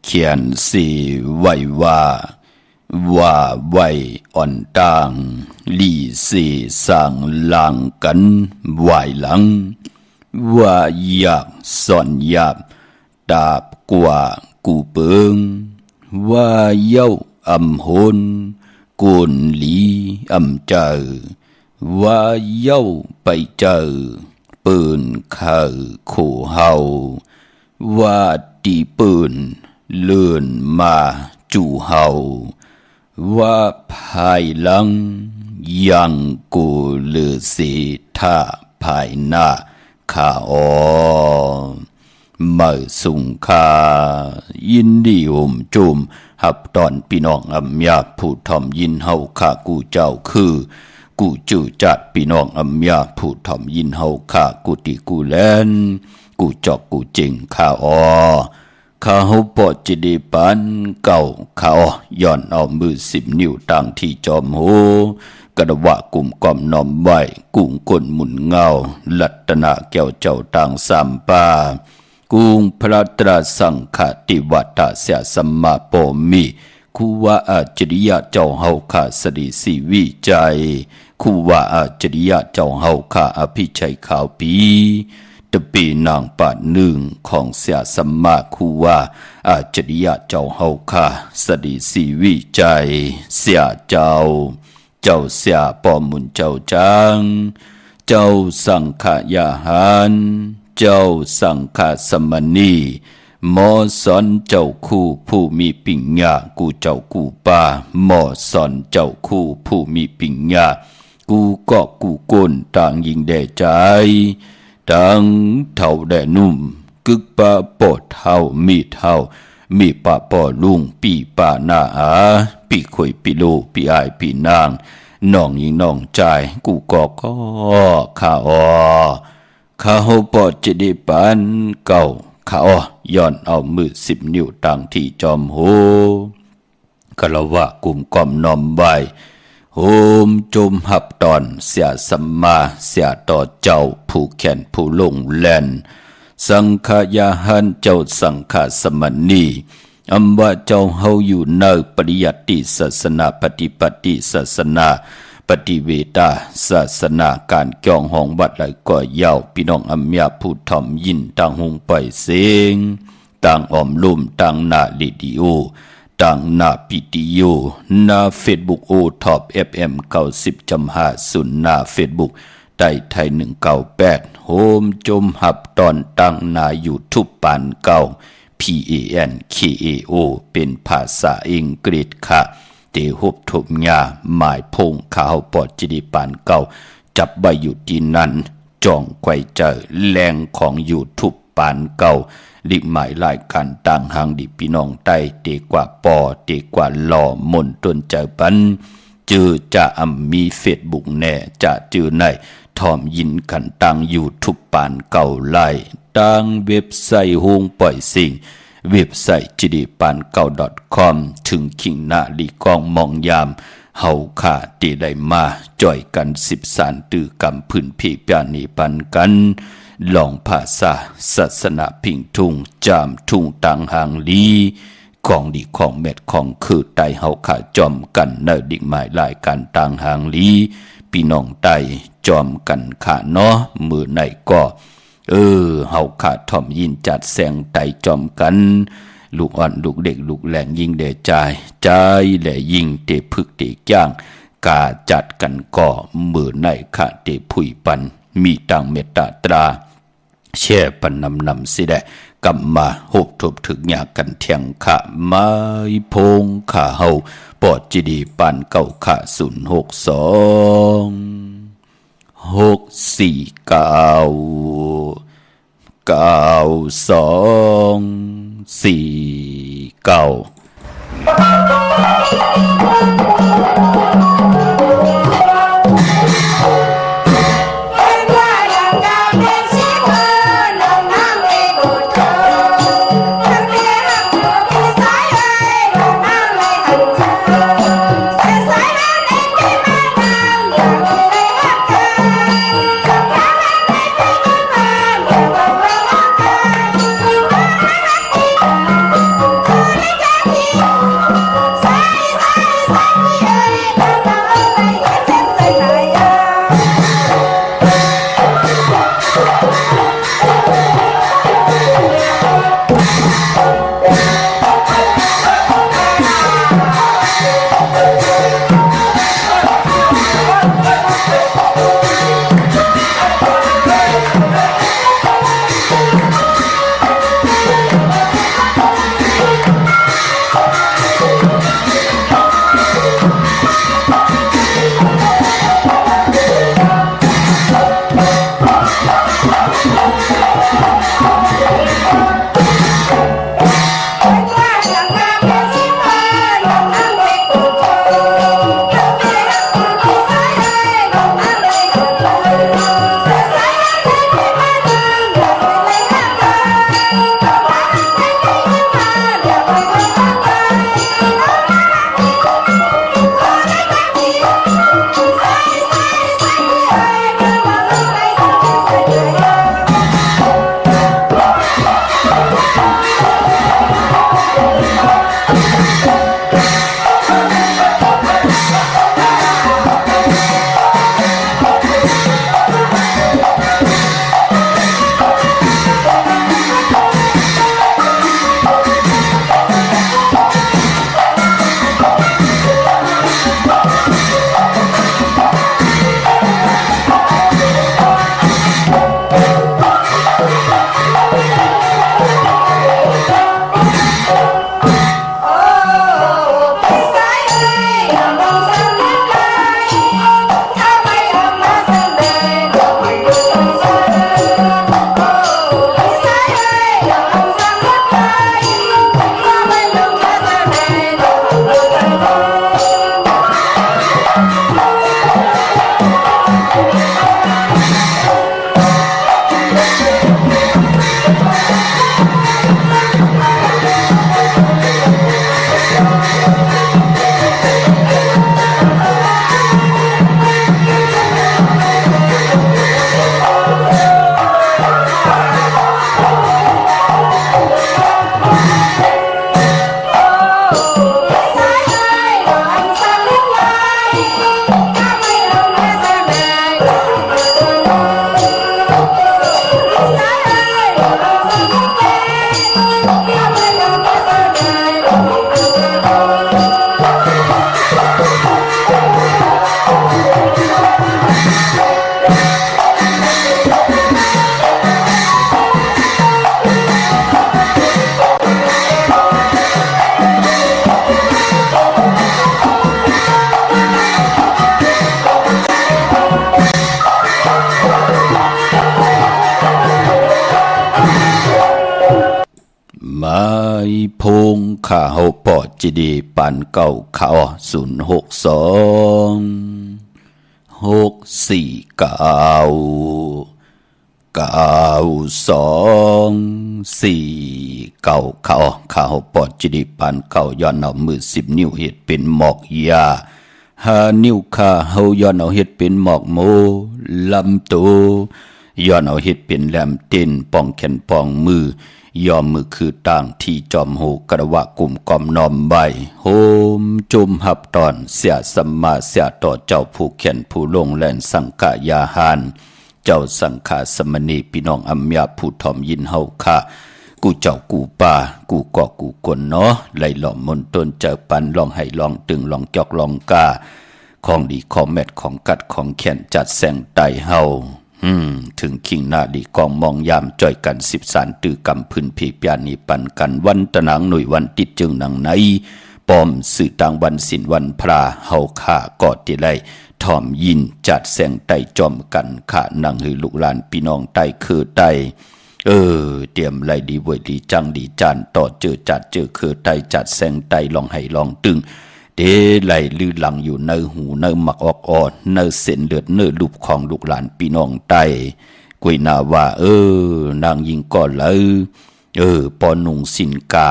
เขียนสีไว้ว่าไว้อ่อนต่างลีสีสั่งลางกันไหวหลังว่าอยากสอนหยาบดาบกว่ากูเปิงว่าเย้าอำหนกุนลีอำเจอว่าเย้าไปเจอปืนข้าขู่เฮาว่าตีปืนเลื่อนมาจู่เฮาว่าภายหลังยังกูเลือสีท่าภายหน้าข้าเมื่อสุงคายินดีจุมหับตอนพี่น้องอำยาผู้ทอมยินเฮาข้ากูเจ้าคือกูจื้อจัดพี่น้องอำยาผู้ทอมยินเฮาข้ากูติกูแลนกูจอกกูจริงข้าข้าเฮาปอจิดีปันเก่าข้าย้อนเอามือ10 นิ้วตั้งที่จอมโหกระวะกลุ่มกอมน้อมไว้กุ้งก้นหมุนเงาลัตนาแก้วเจ้าต่างสามป่ากุงพระตราสังฆติวัตเสียสัมมาโปมิคูว่าอาจริยะเจ้าเฮาข้าสดิสีวิจัยคูว่าอาจริยะเจ้าเฮาข้าอภิชัยขาวปีตะปีนางปาดหนึ่งของเสียสัมมาคูว่าอาจริยะเจ้าเฮาข้าสดิสีวิจัยเสียเจ้าเสียปอมุนเจ้าจังเจ้าสังฆยาหารเจ้าสังฆสมณีหมอสอนเจ้าคู่ผู้มีปิญญากูเจ้ากูป่าหมอสอนเจ้าคู่ผู้มีปิญญากูก็กูก้นต่างยิงแด่ใจต่างเท่าแด่นุ่มกึกปะปอดเท่ามีปะปอลุงปีป่าหน้าปีข่อยปีโลปีอายปีนางน้องยิงน้องใจกูก็ข้าข้าเฮาปอดจะได้ปันเก่าข้าย้อนเอามือ10 นิ้วตั้งที่จอมโหกะละวะกลุ่มกอมน้อมไว้โหมจมหับตอนเสียสัมมาเสียต่อเจ้าผู้แขนผู้ลงแล่นสังฆยาหันเจ้าสังฆสมณีอำว่าเจ้าเฮาอยู่ในปริยัติศาสนาปฏิปฏิศาสนาปฏิเวทาศาสนาการเกี่ยงห้องวัดไหลก่อยาวพี่น้องอำยาผู้ทอมยินต่างหงปล่อยเสียงต่างออมลุ่มต่างหน้าลิดิโอต่างหน้าพิติโอหน้าเฟซบุ๊กโอท็อป FM 90.5หน้าเฟซบุ๊กใต้ไทย198โฮมจมหับตอนตั้งหน้ายูทูบปานเก่า PANKAO เป็นภาษาอังกฤษค่ะเตหบทบยาหมายพงข้าวปอดจิดิปานเก่าจับใบอยู่ที่นั่นจองไกวเจอแรงของยูทูบปานเก่าลิหมายรายการต่างหางดิพี่น้องใต้เตกว่าปอเตกว่าหล่อมนต้นเจอปันจือจะมีเฟซบุ๊กแน่จะจือในทอมยินกันตั้งยูทูบปานเก่าไล่ตั้งเว็บไซต์ฮงปล่อยสิ่งเว็บไซต์จิดิปันเก่า .com ถึงขิงนาลีกองมองยามเฮาขาตีได้มาจ่อยกัน13ตือกำพื้นพี่ปานีปันกันลองภาษาศาสนาพิงทุ่งจามทุ่งต่างหางลีของดีของเม็ดของคือไตเฮาขาจอมกันเนดิกหมายรายการต่างหางลีพี่น้องไตจอมกันขาเนาะมือไหนก็เฮาขาดทอมยินจัดแสงไตจอมกันลูกอ่อนลูกเด็กลูกแหลงยิงเดใจแหล่ยิงเตพึกเตจ้างกาจัดกันก่อมือไหนขาเตผุยปันมีตังเมตตาตราแช่ปันนำสิได้กำมาหบทบถึกหยากันเทียงขะไม้พงขาเฮาปอดจิดีปันเก่าขา06409040 พงข้าเฮาปอจิดีปานเก่าข้า062 649 92 4 9ข้าเฮาปอจิดีปานเก่าย้อนเอามือ10 นิ้วเฮ็ดเป็นหมอกยา5 นิ้วข้าเฮาย้อนเอาเฮ็ดเป็นหมอกโมลำโตย้อนเอาเฮ็ดเป็นแหลมเต้นป้องแขนป้องมือยอมมือคือต่างที่จอมโหกระวะกลุ่มกอมนอมใบโฮมจุมหับตอนเสียสัมมาเสียต่อเจ้าผู้เขียนผู้ลงแลนสังกายาหานเจ้าสังฆาสมณีพี่น้องอัมยาผู้ทอมยินเฮาค่ะกูเจ้ากูป่ากูกอกูกลเนาะไล่หล่อมมนต้นเจอปันลองให้ลองตึงลองจอกลองกาของดีของแมดของกัดของแขนจัดแสงไตเฮาถึงคิงนาดีกองมองยามจ่อยกัน13ตื้อกำพื้นผีปยานีปันกันวันตะนางหน่วยวันติดจึงนังในปอมสื่อต่างวันสินวันพระเฮาข่ากอดที่ไรทอมยินจัดแสงไตจอมกันข่านังหือลูกหลานพี่น้องไตคือไตเตรียมไรดีเวยดีจังดีจานต่อเจอจัดเจอคือไตจัดแสงไตลองให้ลองตึงเดไหลลือหลังอยู่ในหูในหมักออกอ่อนในเส้นเลือดเนื้อลูกของลูกหลานพี่น้องไตกุยนาว่านางยิงก่อนเลยปอนุงสินกา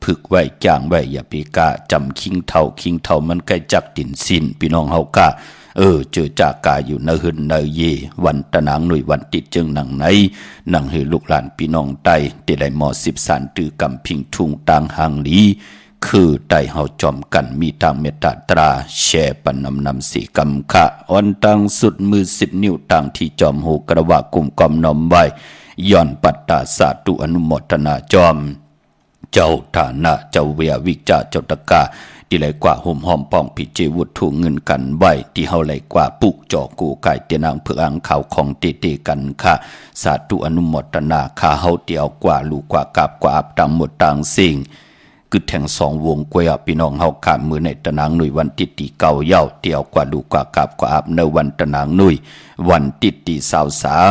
พึกไว้จ้างไว้อย่าไปกาจำคิงเท่ามันใกล้จักดินสินพี่น้องเฮากาเจอจากกาอยู่ในหึนในเยวันตะนางหน่วยวันติดจึงหนังในหนังหือลูกหลานพี่น้องไตเดได้หมอ13ตื้อกำพิงทุงต่างหางลีคือไตเฮาจอมกันมีทางเมตตาแช่ปันนำสีกำขะอ่อนตังสุดมือ10 นิ้วต่างที่จอมโหกระวะกลุ่มกอมนอมไว้ย่อนปัตตาสาตุอนุโมทนาจอมเจ้าฐานะเจ้าเวียวิจาเจ้าตะกาที่ไหลกว่าห่มหอมป้องพิเจวุฒถูเงินกันไว้ที่เฮาไหลกว่าปุกจอกูไก่เตียนางเพื่ออังข่าวของเตกันค่ะสาตุอนุโมทนาข้าเฮาเตียวกว่าลูกกว่ากาบกว่าอับตังหมดต่างสิ่งคือแทง2 วงกวยพี่น้องเฮาขามมือในตะนางหนุ่ยวันติดตีเก่าเย้าเตียวกว่าลูกกว่ากาบกว่าอับในวันตะนางหนุ่ยวันติดตี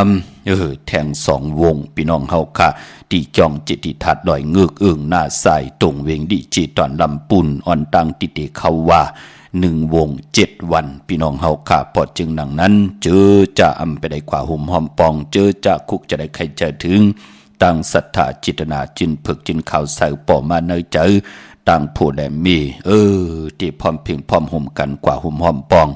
23แทง2 วงพี่น้องเฮาค่ะตีจองจิตติทัดดอยเงือกหน้าใสตรงเวงดิจีตอนลำปุ่นอ่อนตังติเตเขาว่า1 วง 7 วันพี่น้องเฮาค่ะพอจึงหนังนั้นเจอจะอำไปได้กว่าหุ่มหอมปองเจอจะคุกจะได้ใครเจอถึงตั้งศรัทธาจิตนาจินผึกจินข่าวใส่ปอมาเนยเจอตั้งผู้แลมีที่พร้อมเพียงพร้อมห่มกันกว่าห่มหอมปอง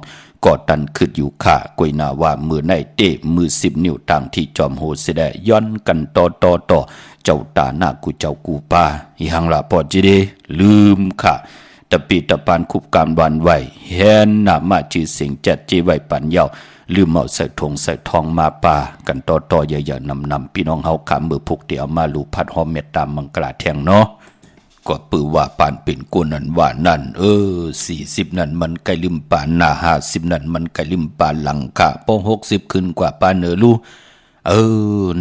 กอดตันขึ้นอยู่ข่ากวยนาว่ามือในเตะมือ10 นิ้วต่างที่จอมโหเสดย้อนกันต่อเจ้าตาหน้ากูเจ้ากูป้ายังละพอจีเดลืมค่ะตะปีตะปานคุบการวันไหวเห็นหน้ามาจือเสียงจัดจีไว้ปันเยาลืมเอาใส่ทงใส่ทองมาป่ากันต่อใหญ่ๆนำพี่น้องเฮาขามมือพุกเดียวมาลูพัดหอมเม็ดตามมังกราแทงเนาะก็ปือว่าปานเป็นกุนั่นว่านั่น40นั่นมันไกลลืมปานหน้า50นั่นมันไกลลืมปานหลังค่ะพอ60ขึ้นกว่าปานเนอลู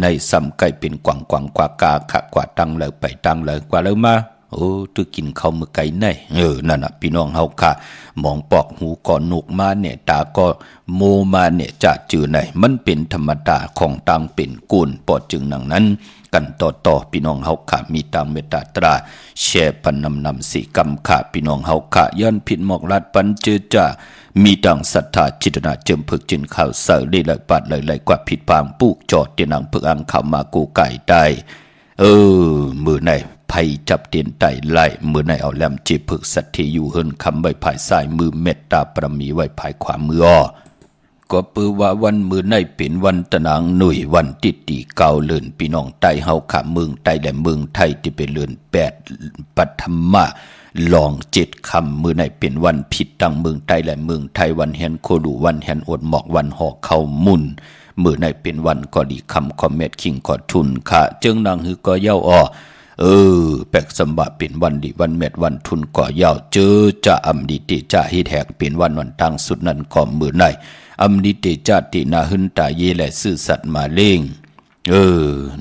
ในซ้ำไกลเป็นกว่างกว่ากาขะกว่าตั้งเลยไปตั้งเลยกว่าเลยมาตัวกินข้าวมือไก่ไหนนั่นน่ะพี่น้องเฮาค่ะมองปอกหูก่อนนุกมาเนี่ยตาก็โมมาเนี่ยจะจือไหนมันเป็นธรรมดาของต่างเป็นกุลปอดจึงหนังนั้นกันต่อพี่น้องเฮาค่ะมีตามเมตตาแช่ปันนำสีกรรมค่ะพี่น้องเฮาค่ะย้อนผิดหมอกลัดปันเจอจ้ามีดังศรัทธาจิตนาเจิมผึกจินข่าวเสร์ได้เลยปัดเลยกว่าผิดพางปูกจอดเตียนังผึกอังข่าวมากูไก่ได้มือไหนไผจับเตียนไตไล่มือไหนเอาแหลมจีผึกสัตทีอยู่เฮินคำไว้ภายซ้ายมือเมตตาประมีไว้ภายขวามือก็ปือว่าวันมือในเป็นวันตะนางหนุ่ยวันติดตีเก่าเลื่อนพี่น้องไตเฮาขาเมืองไตและเมืองไทยที่เป็นเลื่อน8ปัทมะลอง7 คำมือในเป็นวันผิดตั้งเมืองไทยและเมืองไทยวันแฮนโคดูวันแฮนอดหมอกวันหอกเข้ามุนมือในเป็นวันก็ดีคำคอมเมตคิงกอดทุนค่ะจึงนางหือก็เย้าแปลกสมบัติเป็นวันดีวันเม็ดวันทุนก่อยาวเจอจะอำดิติจะฮิแทกเป็นวันตั้งสุดนั้นก็มือในอำดิติจะตินาหึนตาเยและซื่อสัตย์มาเล่ง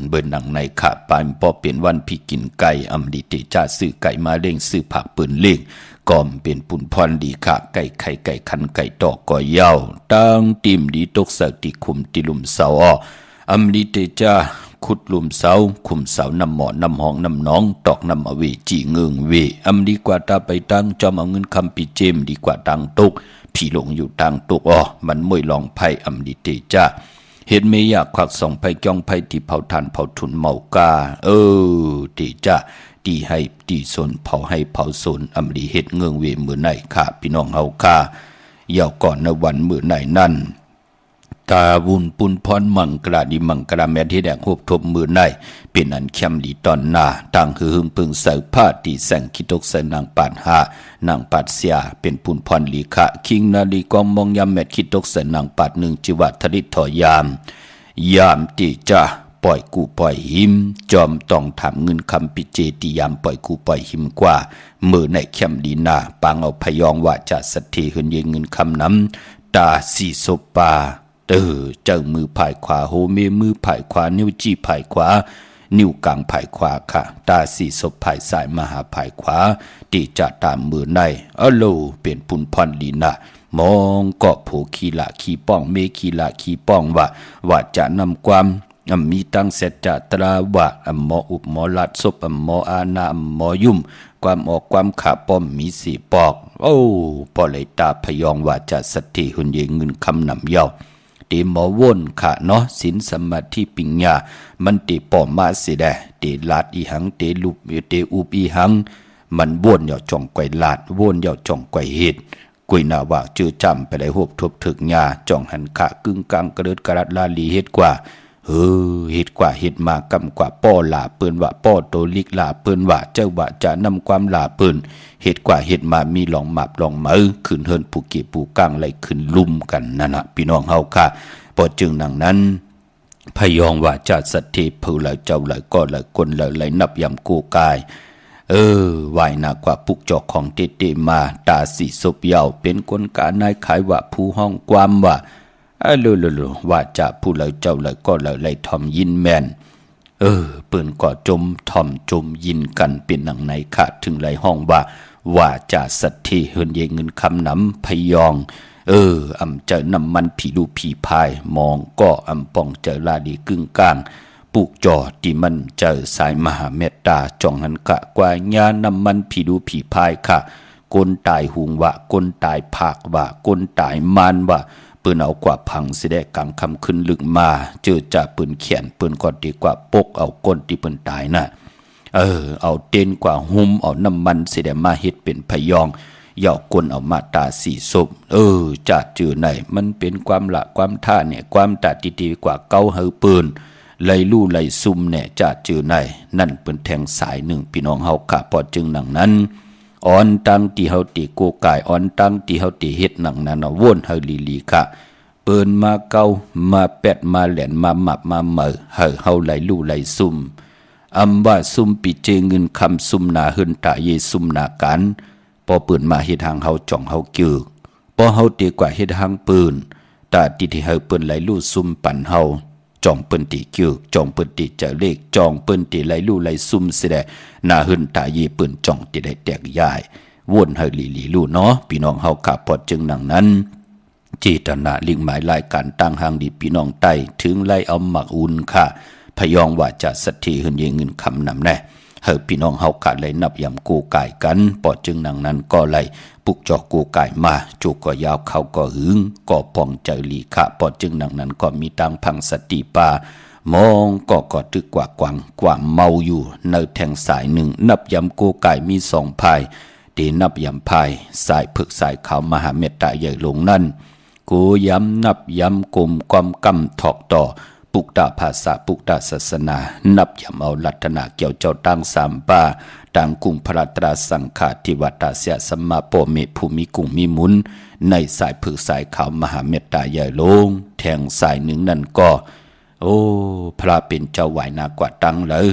เบิ่นหนังในขาปานพอเป็นวันพี่กินไก่อำดิติจะซื้อไก่มาเล่งซื้อผักปืนเล่งก่อมเป็นปุ่นพรดีขาไก่ไข่ไก่คันไก่ตอกก่อยาวตั้งติมดีตกสักติคุมติลุมเสาอำดิติจะก ขุดลุมเสาคุมเสาน้ำหมอน้ำห้องน้ำน้องตอกน้ำอเวจีเงืองเวอำดีกว่าตาไปตั้งจอมเอาเงินคำปีเจมดีกว่าตังตุกพี่หลงอยู่ตังตุกมันมวยลองไพ่อำดีเตจ้าเห็นเมียควักส่องไพ่จ้องไพ่ที่เผาทานเผาทุนเมากาเตจ้าตีให้ตีสนเผาให้เผาสนอำดีเฮ็ดเงืองเวมือไหนค่ะพี่น้องเฮาค่ะยาวก่อนในวันมือไหนนั่นตาบุญปุนพรมังกราดิมังกราแม่ที่แดงหบทบมือในเป็นอันเข้มดีตอนนาต่างคือหึงพึงใส่ผ้าตีแสงคิดกใส่นางปาดหานางปาดเสียเป็นปุนพรลีขะคิงนาลีกองมองยามแม่คิดกใส่นางปาดหนึ่งจิวัตริถอยยามตีจ้าปล่อยกูปล่อยหิมจอมต้องถามเงินคำปิเจติยามปล่อยกูปล่อยหิมกว่ามือในเข้มดีนาปางเอาพยองว่าจะสัตทีหืนเยเงินคำน้ำตาสีศปาเจ้ามือผายขวาโฮเมมือผายขวานิ้วจี้ผายขวานิ้วกลางผายขวาค่ะตาสีศพผายสายมหาผายขวาตีจะตามมือในโลเป็นปุนพรลีนะมองเกาะโผขีละขีป้องเมขีละขีป้องว่าจะนำความมีตั้งเสจจะตราว่าหมออุบหมอลัดศพหมออาณาหมอยุ่มความออกความขาป้อมมีสีปอกพอเลยตาพยองว่าจะสติหุ่นเยเงินคำนำเย้าตีหมอวนค่ะเนาะสินสมาธิปิญญามันตีปอมมาสิได้ตีลาดอีหังตีลุบตีอุบอีหังมันวนอย่าจ่องไกวลาดวนอย่าจ่องไกวเหตุกุยนาว่าเจอจำไปได้หบทบถึกญาจ่องหันขะกึ่งกลางกระเดิดกระดัดลาลีเฮ็ดกว่าเฮ็ดกว่าเฮ็ดมากำกว่าป้อลาเปิ้นว่าป้อโตลิกลาเปิ้นว่าเจ้าว่าจะนำความลาเปิ้นเฮ็ดกว่าเฮ็ดมามีลองหมับลองมือขึ้นเฮิรนผู้เก็บผู้กลางไหลขึ้นลุ่มกันนั่นน่ะพี่น้องเฮาค่ะพอจึงดังนั้นพยองว่าจะสัตถิผู้ไหลเจ้าไหลก็ไหลคนไหลนับยำกูกายวายนากว่าปุกจอกของเตมาตาสีศพยาวเป็นคนกานายขายว่าผู้ห้องความว่าว่าจะผู้ไหลเจ้าไหลก็ไหลทอมยินแมนเปิ้นก็จมทอมจมยินกันเป็นหนังในขาดถึงไหลห้องว่าจะสัตถิเฮินเยเงินคำน้ำพยองอำเจอน้ำมันผีดูผีพายมองก็อำปองเจอลาดีกึ่งกลางปลูกจอที่มันเจอสายมหาเมตตาจองหันกะกว่าญาน้ำมันผีดูผีพายค่ะกนตายหุงว่าก้นตายภาคว่าก้นตายมานว่าปืนเอากว่าพังสิได้กลางคำขึ้นลึกมาเจอจ่าปืนเขียนปืนก็ดีกว่าปกเอาก้นที่ปืนตายน่ะเอาเต้นกว่าหุ้มเอาน้ำมันสิได้มาเฮ็ดเป็นพยองย่อกลเอามาตาสีศพจะจือไหนมันเป็นความละความท่าเนี่ยความตาตีกว่าเก้าเฮาปืนไล่ลู่ไล่ซุ่มเนี่ยจะจือไหนนั่นเป็นแทงสายหนึ่งพี่น้องเฮาค่ะพอจึงหนังนั้นอ่อนตั้งที่เฮาตีโกกายอ่อนตั้งที่เฮาตีเฮ็ดหนังนั้นวนเฮาลีค่ะเปิ้นมาเก้ามาแปดมาแหลนมาหมับมาเหมอเฮาไล่ลู่ไล่ซุ่มอำว่าซุ่มปิเจเงินคำซุ่มนาเฮินตาเยซุ่มนากันพอปืนมาเฮ็ดทางเฮาจ่องเฮาเกือกพอเฮาตีกว่าเฮ็ดทางปืนตาติที่เฮาปืนไหลลู่ซุ่มปั่นเฮาจ่องปืนตีเกือกจ่องปืนตีเจเลขจ่องปืนตีไหลลู่ไหลซุ่มสิได้นาหึนตาเยปืนจ่องติได้แตกย้ายวนเฮาลีลู่เนาะพี่น้องเฮาขับพอจึงดังนั้นเจตนาลิงหมายรายการตั้งหางดีพี่น้องใต้ถึงไล่เอาหมักอุ่นค่ะพยองว่าจะสัตถิหึนเยเงินคำนำแน่เฮาพี่น้องเฮาขาดเลยนับยำกูกายกันปอจึงนังนั้นก็เลยปุกจอกกูกายมาจูก็ยาวเขาก็หึงก็ป้องใจลีขะปอจึงนังนั้นก็มีตังพังสติปามองก็ตึกกว่ากวางกว่าเมาอยู่ในแทงสายหนึ่งนับยำกูกายมีสองพายเดนับยำพายสายผึกสายขาวมหาเมตตาใหญ่ลงนั่นกูย้ำนับย้ำกลมความกำถอกต่อปุกตาภาษาปุกตาศาสนานับยำเอาลัตนาเกี่ยวเจ้าตั้งสามป่าต่างกุงพระตราสังฆาธิวัตาเสียสมมาโปเมภูมิกุงมีหมุนในสายผึกสายขาวมหาเมตตาใหญ่ลงแทงสายหนึ่งนั่นก็พระเป็นเจ้าไหวนากว่าตังเลย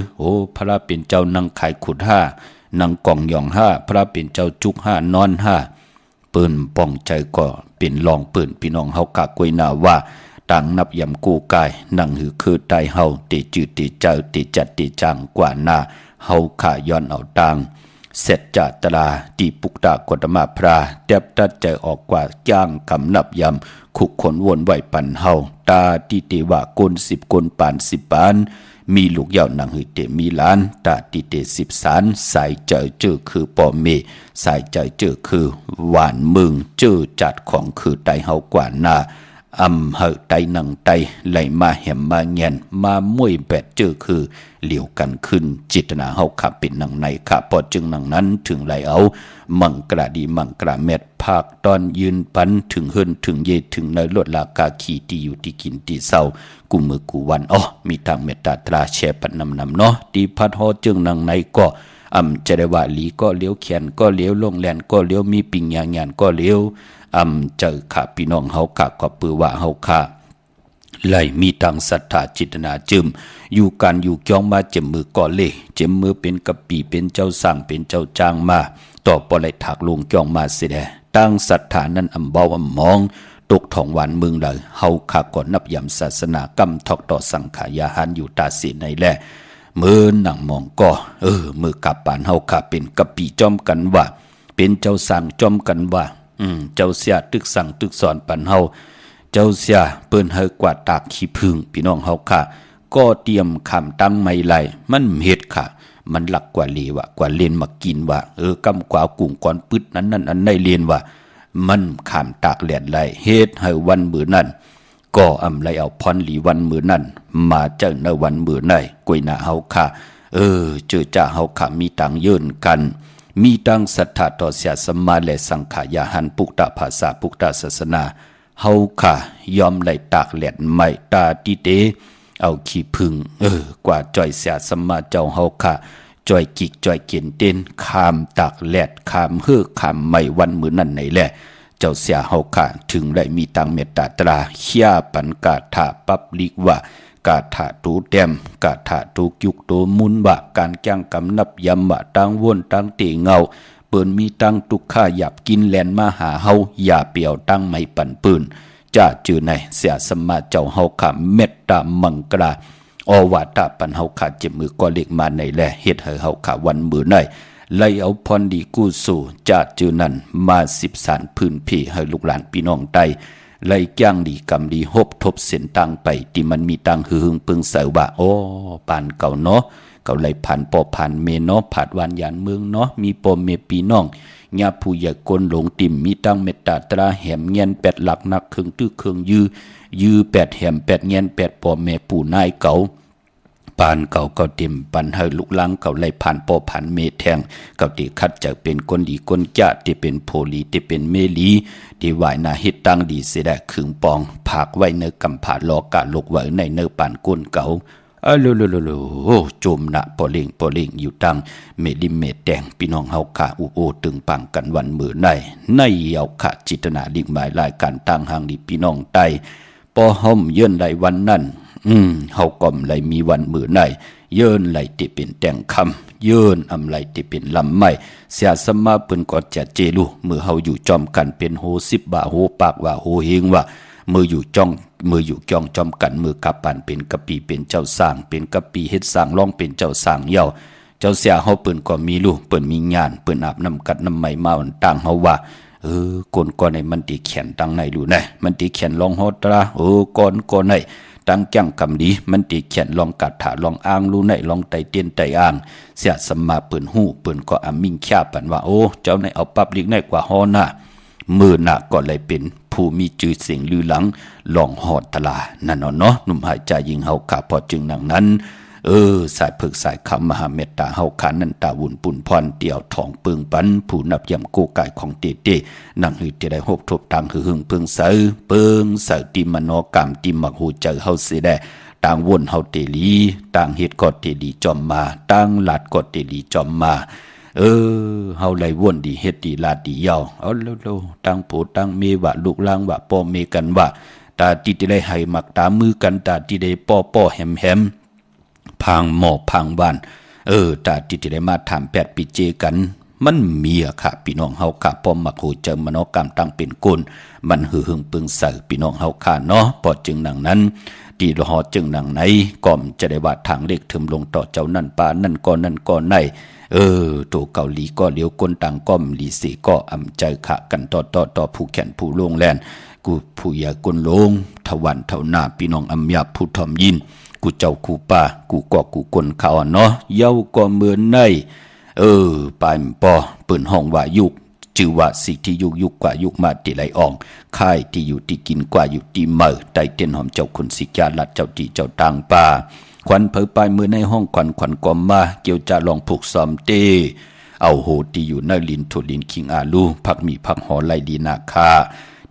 พระเป็นเจ้านั่งไข่ขุดห้านั่งกองยองห้าพระเป็นเจ้าจุกห้านอนห้าปืนป้องใจก็เป็นรองปืนพี่น้องเฮากะกวยนาว่าต่างนับยำกูกายนั่งหือคือไตเฮาติจืดติเจ้าติจัดติจังกว่าหน้าเฮาขาย้อนเอาตังเสร็จจาตราตีปุกตากฎมาพราเต็บตัดใจออกกว่าจ้างกำนับยำขุกขนวนไหวปันเฮาตาติติว่ากล10 กลปาน10 ปาน มีลูกยาวหนังหือเตมีล้านตาติเต13สายเจอเจอคือปอเมสายเจอเจอคือหวานมึงเจอจัดของคือไตเฮากว่าหน้าเหอไตหนังไตไหลมาแหมมาเงียนมามวยแปดเจอคือเหลียวกันขึ้นจิตนาเฮาขับเป็นหนังในค่ะพอจึงหนังนั้นถึงไหลเอามังกระดีมังกระเม็ดภาคตอนยืนปันถึงเฮินถึงเยถึงในลดลากาขีที่อยู่ที่กินที่เศร้ากูมือกูวันมีทางเมตตาตราแชปันนำเนาะตีพัดฮอจึงหนังในก็จะได้ว่าลีก็เลี้ยวเขียนก็เลี้ยวลงแลนก็เลี้ยวมีปิงยางงานก็เลี้ยวเจอข้าพี่น้องเฮาข้าก็ปือว่าเฮาข้าไล่มีตังศรัทธาจิตนาจึมอยู่การอยู่จ้องมาเจ็มมือก่อเล่เจ็มมือเป็นกะปีเป็นเจ้าสร้างเป็นเจ้าจ้างมาต่อปอไหลถากลงจ้องมาเสียแดตั้งศรัทธานั้นเบามองตกทองหวานเมืองเลยเฮาข้าก่อนนับยำศาสนากรรมทอกต่อสังขายาหันอยู่ตาสีในแหละมือหนังมองก็มือกับปานเฮาข้าเป็นกะปีจ้อมกันว่าเป็นเจ้าสร้างจ้อมกันว่าเจ้าเสียตึกสั่งตึกสอนปันเฮาเจ้าเสียเปิ้นเฮากว่าตากขี้พึ่งพี่น้องเฮาค่ะก็เตรียมคำตั้งไม่ไหลมันเฮ็ดค่ะมันหลักกว่าเลวะกว่าเล่นมากินว่ากำกว่ากุ้งก่อนปึดนั้นอันได้เรียนว่ามันคำตากแหลนไหลเฮ็ดให้วันมื้อนั้นก็ไหลเอาพรหลีวันมื้อนั้นมาเจ้าในวันมื้อไหนกวยหน้าเฮาค่ะเจอจ้าเฮาค่ะมีตังเยินกันมีตังศรัทธาต่อเสียสมมาและสังขายาหันปุกตะภาษาปุกตะศาสนาเฮาค่ะยอมไหลตากแหลนไม่ตาติเตเอาขี้พึ่งกว่าจ่อยเสียสมมาเจ้าเฮาค่ะจ่อยกิกจ่อยเกียนเต้นคามตากแหลดคามคามไม่วันมื้อนั้นไหนแหละเจ้าเสียเฮาค่ะถึงได้มีตังเมตตาตราเขียปันกาถาปับลิกว่ากาถาตูแต้มกาถาตูยุกตูมุนว่าการแก้งกำนับยำว่าตั้งวนตั้งเตเงาเปิ้นมีตั้งตุกข้าหยับกินแลนมาหาเฮาอย่าเปียวตั้งไม่ปั่นปืนจ้าจือในเสียสมาเจ้าเฮาค่ะเมตตามังกราวาตาปันเฮาค่ะเจ็บมือก็เล็กมาในแลเฮ็ดให้เฮาค่ะวันมื้อในไล่เอาพรดีกู้สู่จ้าจือนั้นมา10สารพื้นพี่ให้ลูกหลานพี่น้องไตไล่จ้างดีกำดีฮบทบเส้นตังไปที่มันมีตังหึงปึงเสาว่าปานเก่าเนาะเก่าไล่ผ่านปอผ่านเมเนาะผาดวานยานเมืองเนาะมีปอเมปีน้องญาผู้ใหญ่กนหลงติ่มมีตังเมตตาตราแหมเงียน8หลักนักครึ่งตื้อครึ่งยื้อ8แหม8เงียน8ปอเมปู่นายเก่าปานเก่าก็เต็มปันให้ลุกลังเก่าไล่ผ่านปอผ่านเมแทงเก่าที่คัดจากเป็นคนดีคนจ้าที่เป็นโพลีที่เป็นเมลีที่ไหวนาเฮ็ดตั้งดีเสียได้ขึงปองผากไว้เนื้อกำผาลอกะลกไว้ในเนื้อปานก้นเก่าโจมหนะปอเล่งอยู่ตั้งเมลิเมแดงพี่น้องเฮาค่ะตึงปังกันวันมื้อในเอาค่ะจิตนาลิกหมายรายการตั้งหางดีพี่น้องใต้ปอห่มเยื่นไหลวันนั้นเฮาก่อมไหลมีวันมื้อในเยื่นไหลที่เป็นแต่งคำเยื่นไหลที่เป็นลำไม้เสียสมาเปิ้นก็จะเจลูมือเฮาอยู่จอมกันเป็นโห10บาโหปากว่าโหเฮงว่ามืออยู่จ้องจอมกันมือกับปานเป็นกะปีเป็นเจ้าสร้างเป็นกะปีเฮ็ดสร้างร้องเป็นเจ้าสร้างเย่าเจ้าเสียเฮาเปิ้นก็มีลูกเปิ้นมีญาณเปิ้นอาบน้ำกัดน้ำไหมมาวันต่างเฮาว่าคนก่อนในมันติเขียนตั้งในรู้นะมันติเขียนลองฮอตราก่อนในตั้งแก้งกำดีมันติเขียนลองกัดถาลองอ้างรู้ในลองไตเตียนไตอ้างเสียสมมาเปิ้นฮู้เปิ้นก็มิ่งข่าปันว่าเจ้าในเอาปับลิกในกว่าฮอหน้ามือหน้าก็เลยเป็นผู้มีชื่อเสียงลือหลังลองหอดตลานั่นเนาะหนุ่มหายใจยิงเฮาขาพอจึงดังนั้นสายฝึกสายคำมหาเมตตาเฮาขานันตาวุ่นปุ่นพรเตี่ยวทองปึงปันผู้นับยำโกกายของเตนั่งหือจะได้หบทบตังหึงเพิงเสอติมโนกรรมติมักหูเจอเฮาสิได้ต่างวนเฮาเตลีต่างเฮ็ดก็เตลีจอมมาต่างหลัดก็เตลีจอมมาเฮาไหลวนดีเฮ็ดดีลาดดียาวเอาเร็วๆตั้งผู้ตั้งเมว่าลูกลางว่าป้อเมกันว่าตาติได้ให้มักตามือกันตาติได้ป้อแหมพังหมอพังบ้านตาติได้มาถาม8ปีเจกันมันมีอะค่ะพี่น้องเฮาค่ะป้อมมักโหเจอมโนกรรมตั้งเป็นกุลมันหึงปึงใส่พี่น้องเฮาค่ะเนาะพอจึงดังนั้นตีรอจึงดังไหนก่อมจะได้ว่าทางเลขถึมลงต่อเจ้านั่นปานั่นก็ในตัวเกาหลีก็เลี้ยวก้นต่างก้อมลีสีก็ใจขะกันต่อผู้แขนผู้ลงแลนกูผู้ใหญ่ก้นลงทวันเท่าหน้าพี่น้องยาผู้ทอมยิน กูเจ้ากูป่ากูก่อกูกลเขาเนาะเย้าก็เมือนในปายปอปืนห้องว่ายุกจือว่าสิที่ยุกกว่ายุกมาติไหลอ่องค่ายที่อยู่ที่กินกว่าอยู่ที่เมื่อได้เต้นหอมเจ้าคุณสิกาลัดเจ้าที่เจ้าต่างป่าควันเผยปลายมือในห้องควันกอมมาเกี่ยวจะลองผูกซ้อมเตเอาโหที่อยู่ในลินทุลินคิงอาลูพักมีพักหอไลดีนาคา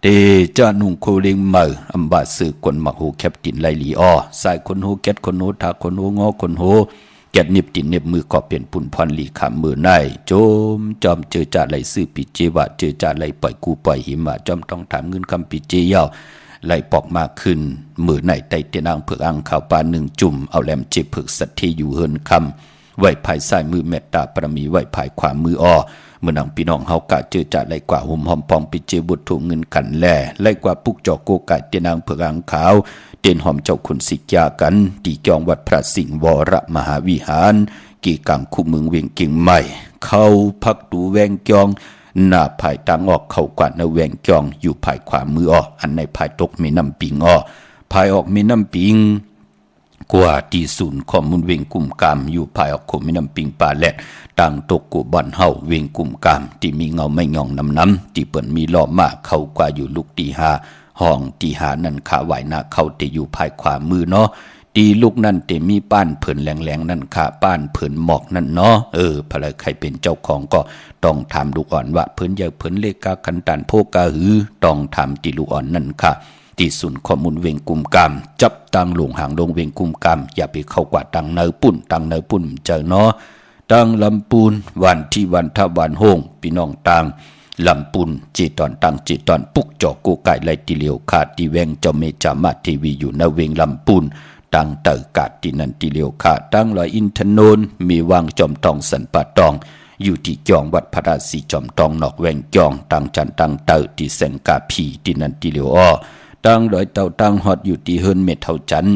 เตจะนุ่งโคเลงเมื่ออัมบาสือกวนมักโหแคปตินไลลีอ้อสายคนโหแกดคนโหทาคนโหงอคนโหแกดนิบตินเน็บมือก็เปลี่ยนปุ่นพรลีขามือในโจมจอมเจอจ่าไหลซื้อปิเจวะเจอจ่าไหลปล่อยกูปล่อยหิมะจอมต้องถามเงินคำปิเจยาวไหลปอกมากขึ้นมือในไตเตียนางเผือกอังข่าวปลาหนึ่งจุ่มเอาแหลมเจ็บเผือกสัตที่อยู่เฮินคำไหวภายซ้ายมือเมตตาปรมีไหวภายขวามืออ้อเมื่อนางพี่น้องเฮากะเจอจ่าไหลกว่าหุ่มหอมปองปิเจบุตรถูกเงินกันแล่ไหลกว่าปุกจอกโกกะเตียนางเผือกอังขาวเตียนหอมเจ้าคุณสิกยากันตีจองวัดพระสิงห์วรมหาวิหารกี่กังคู่เมืองเวียงเก่งใหม่เข้าพักดูแวงจองหน้าภายตังออกเข้ากว่าในแวงจองอยู่ภายขวามืออ้ออันในภายตกมีน้ำปิงอ้อภายออกมีน้ำปิงกว่าที่ศูนย์ข้อมูลเวียงกุ่มกามอยู่ภายออกขมีน้ำปิงป่าแหลดต่างตกกูบ่อนเฮาเวียงกุ่มกามที่มีเงาไม่ย่องน้ำที่เปิ่นมีล้อมากเข้ากว่าอยู่ลูกตีหาห้องตีหานั่นขาไหวหน้าเข้าแต่อยู่ภายขวามือเนาะตีลูกนั่นแต่มีป้านเผินแหลงๆนั่นค่ะป้านเผินหมอกนั่นเนาะพะเลยใครเป็นเจ้าของก็ต้องถามลูกอ่อนว่าเผินใหญ่เผินเล็กกาคันตันโพกาหือต้องถามตีลูกอ่อนนั่นค่ะที่ศูนย์ข้อมูลเวงกุมกามจับตังหลวงหางลงเวงกุมกามอย่าไปเข้ากว่าตังเนอปุ่นตังเนอปุ่นเจอเนาะตังลำปูนวันที่วันทวันโฮงพี่น้องตังลำปุนจีตอนตังจีตอนปุกจอกกูไก่ไลติเลียวขาดที่แวงเจ้าเมจามาทีวีอยู่ในเวงลำปุนตั้งเตอกาดที่นันติเลียวขาตั้งลอยอินทนนมีวางจอมตองสันปะตองอยู่ที่จองวัดพระราศีจอมตองนอกแวงจองตั้งจันตั้งเตอที่เซนกาพีที่นันติเลียวอ้อตั้งลอยเตาตั้งฮอดอยู่ที่เฮิรนเมเท่าจัน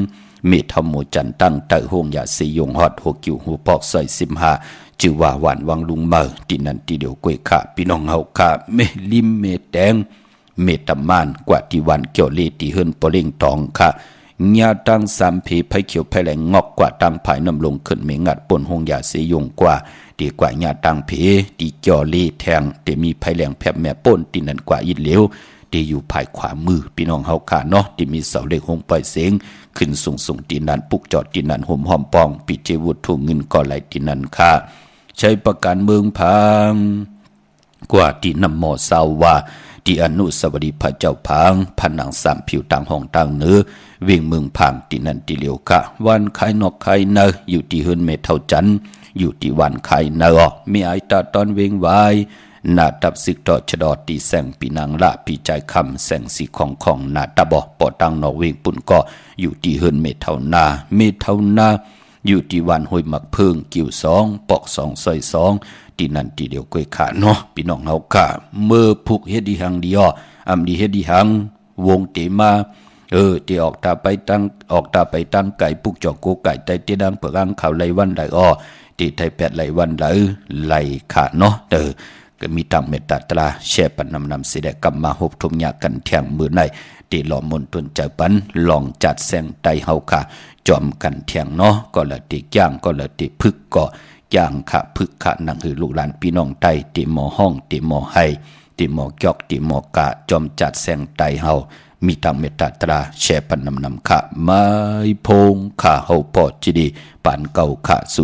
เมเท่าหมูจันตั้งเตอห้องยาสียงฮอดหัวกิ้วหัวปอกซอย15จือว่าหวานวังลุงเมอที่นันติเลียวกวยขาพี่น้องเฮาขาเมลิมเมแดงเมตมานกว่าที่วันเกี่ยวเลที่เฮิรนปอเล่งทองค่ะญาตั้งสามผีไผเขียวไผแหลงงอกกว่าตั้งภายน้ำลงขึ้นเมงัดปนหงยาเสยงกว่าดีกว่าญาตั้งผีดีจ่อเล่แทงแต่มีไผแหลงแผบแม่ป้นตีนั่นกว่าอิดเหลวดีอยู่ภายขวามือพี่น้องเฮาขาเนาะที่มีเสาเหล็กหงปล่อยเสียงขึ้นสูงตีนันปุกจอดตีนันห่มหอมปองปิเจวุฒถูกเงินก่อไหลตีนันค่ะใช้ประกันเมืองพังกว่าที่นำหมอสาวว่าที่อนุสาวรีย์พระเจ้าพังผนังสามผิวต่างห้องต่างเนื้อเวียงเมืองพังที่นั่นที่เลียวกะวันไข่นอกไข่เนออยู่ที่เฮิรนเมเท่าจันอยู่ที่วันไข่เนอมีไอตาตอนเวงวายนาตับสึกต่อชดอตีแสงปีนางละปีใจคำแสงสีของนาตาบอปอตังนอกเวงปุ่นก็อยู่ที่เฮิรนเมเท่านาอยู่ที่วันห้วยหมักเพิงกิ่ว2ปอก2ซอย2ที่นั่นที่เดียวกวยขาเนาะพี่น้องเฮาค่ะเมื่อผูกเฮ็ดดีหังดีอ้ออำดีเฮ็ดดีหังวงเตมาที่ออกตาไปตั้งไก่ปุกจอกโกไก่ไตเตดังเปิกอังข่าวไหลวันไหลอ้อที่ไทยแปดไหลวันไหลขาเนาะก็มีตังเมตตาตราแช่ปันนำสิได้กำมาหบทมยากันแทงมือในที่หล่อมนตนใจปันลองจัดแสงไตเฮาค่ะจอมกันแทงเนาะก็ละติย่างก็ละติพึกก็ย่างขะพึกขะนังหือลูกหลานพี่น้องไตติหมอห้องติหมอไห้ติหมอกยอกติหมอกะจอมจัดแสงไตเฮามีตังเมตตาตราแช่ปันนำขะไม้พงขะเฮาปอดจิดีปานเก่าขะ09